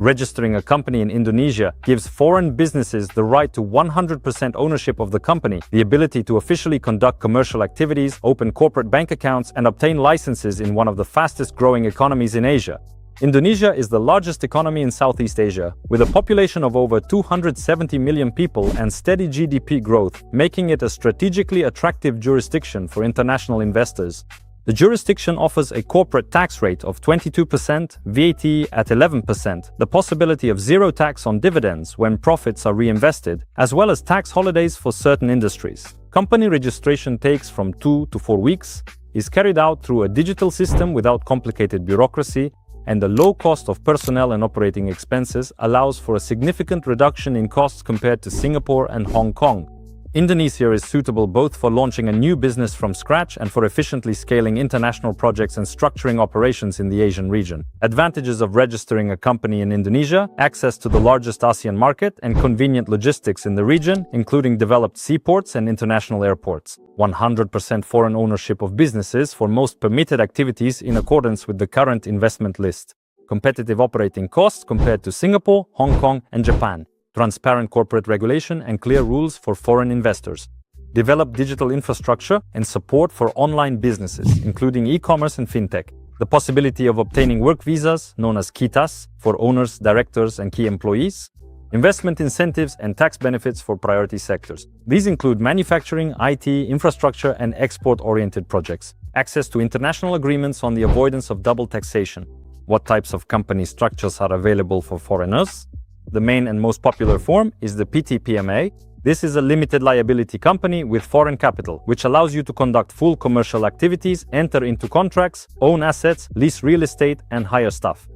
Registering a company in Indonesia gives foreign businesses the right to 100% ownership of the company, the ability to officially conduct commercial activities, open corporate bank accounts, and obtain licenses in one of the fastest-growing economies in Asia. Indonesia is the largest economy in Southeast Asia, with a population of over 270 million people and steady GDP growth, making it a strategically attractive jurisdiction for international investors. The jurisdiction offers a corporate tax rate of 22%, VAT at 11%, the possibility of zero tax on dividends when profits are reinvested, as well as tax holidays for certain industries. Company registration takes from 2 to 4 weeks, is carried out through a digital system without complicated bureaucracy, and the low cost of personnel and operating expenses allows for a significant reduction in costs compared to Singapore and Hong Kong. Indonesia is suitable both for launching a new business from scratch and for efficiently scaling international projects and structuring operations in the Asian region. Advantages of registering a company in Indonesia: access to the largest ASEAN market and convenient logistics in the region, including developed seaports and international airports. 100% foreign ownership of businesses for most permitted activities in accordance with the current investment list. Competitive operating costs compared to Singapore, Hong Kong, and Japan. Transparent corporate regulation and clear rules for foreign investors. Develop digital infrastructure and support for online businesses, including e-commerce and fintech. The possibility of obtaining work visas, known as kitas, for owners, directors, and key employees. Investment incentives and tax benefits for priority sectors. These include manufacturing, IT, infrastructure, and export-oriented projects. Access to international agreements on the avoidance of double taxation. What types of company structures are available for foreigners? The main and most popular form is the PT-PMA. This is a limited liability company with foreign capital, which allows you to conduct full commercial activities, enter into contracts, own assets, lease real estate, and hire staff.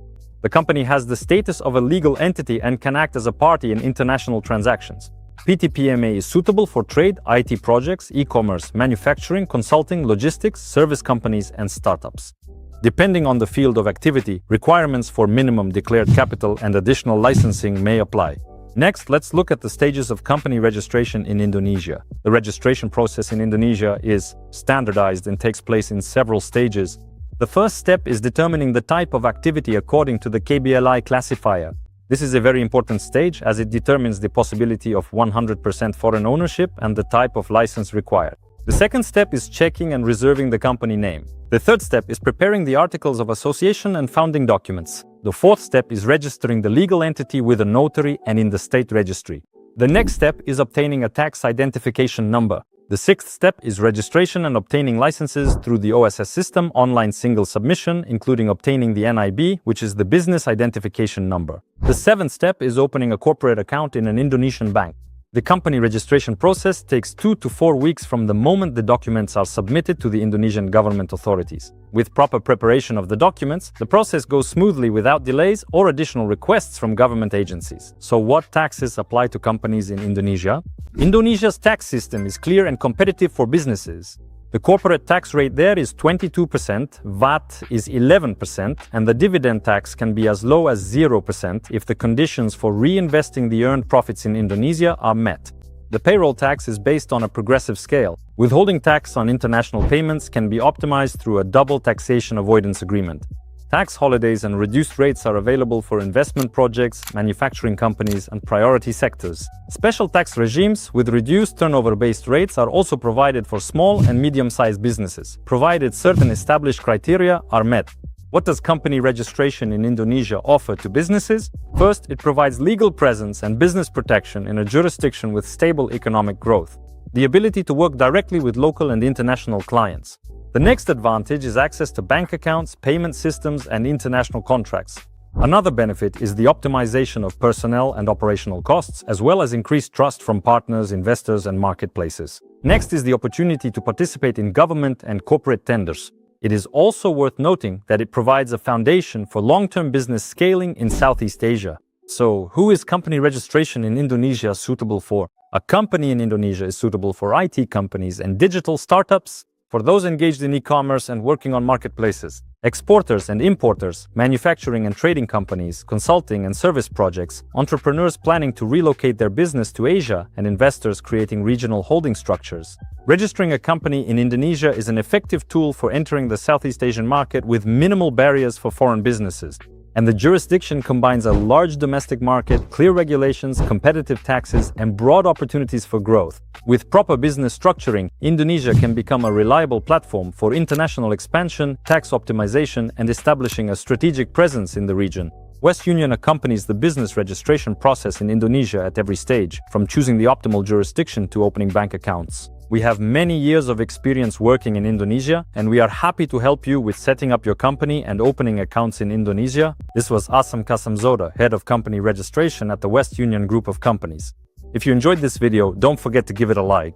The company has the status of a legal entity and can act as a party in international transactions. PT-PMA is suitable for trade, IT projects, e-commerce, manufacturing, consulting, logistics, service companies, and startups. Depending on the field of activity, requirements for minimum declared capital and additional licensing may apply. Next, let's look at the stages of company registration in Indonesia. The registration process in Indonesia is standardized and takes place in several stages. The first step is determining the type of activity according to the KBLI classifier. This is a very important stage as it determines the possibility of 100% foreign ownership and the type of license required. The second step is checking and reserving the company name. The third step is preparing the articles of association and founding documents. The fourth step is registering the legal entity with a notary and in the state registry. The next step is obtaining a tax identification number. The sixth step is registration and obtaining licenses through the OSS system, online single submission, including obtaining the NIB, which is the business identification number. The seventh step is opening a corporate account in an Indonesian bank. The company registration process takes 2 to 4 weeks from the moment the documents are submitted to the Indonesian government authorities. With proper preparation of the documents, the process goes smoothly without delays or additional requests from government agencies. So what taxes apply to companies in Indonesia? Indonesia's tax system is clear and competitive for businesses. The corporate tax rate there is 22%, VAT is 11%, and the dividend tax can be as low as 0% if the conditions for reinvesting the earned profits in Indonesia are met. The payroll tax is based on a progressive scale. Withholding tax on international payments can be optimized through a double taxation avoidance agreement. Tax holidays and reduced rates are available for investment projects, manufacturing companies, and priority sectors. Special tax regimes with reduced turnover-based rates are also provided for small and medium-sized businesses, provided certain established criteria are met. What does company registration in Indonesia offer to businesses? First, it provides legal presence and business protection in a jurisdiction with stable economic growth. The ability to work directly with local and international clients. The next advantage is access to bank accounts, payment systems, and international contracts. Another benefit is the optimization of personnel and operational costs, as well as increased trust from partners, investors, and marketplaces. Next is the opportunity to participate in government and corporate tenders. It is also worth noting that it provides a foundation for long-term business scaling in Southeast Asia. So, who is company registration in Indonesia suitable for? A company in Indonesia is suitable for IT companies and digital startups, for those engaged in e-commerce and working on marketplaces, exporters and importers, manufacturing and trading companies, consulting and service projects, entrepreneurs planning to relocate their business to Asia, and investors creating regional holding structures. Registering a company in Indonesia is an effective tool for entering the Southeast Asian market with minimal barriers for foreign businesses. And the jurisdiction combines a large domestic market, clear regulations, competitive taxes, and broad opportunities for growth. With proper business structuring, Indonesia can become a reliable platform for international expansion, tax optimization, and establishing a strategic presence in the region. West Union accompanies the business registration process in Indonesia at every stage, from choosing the optimal jurisdiction to opening bank accounts. We have many years of experience working in Indonesia, and we are happy to help you with setting up your company and opening accounts in Indonesia. This was Asam Kasamzoda, Head of Company Registration at the West Union Group of Companies. If you enjoyed this video, don't forget to give it a like.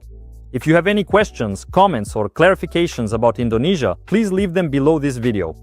If you have any questions, comments, or clarifications about Indonesia, please leave them below this video.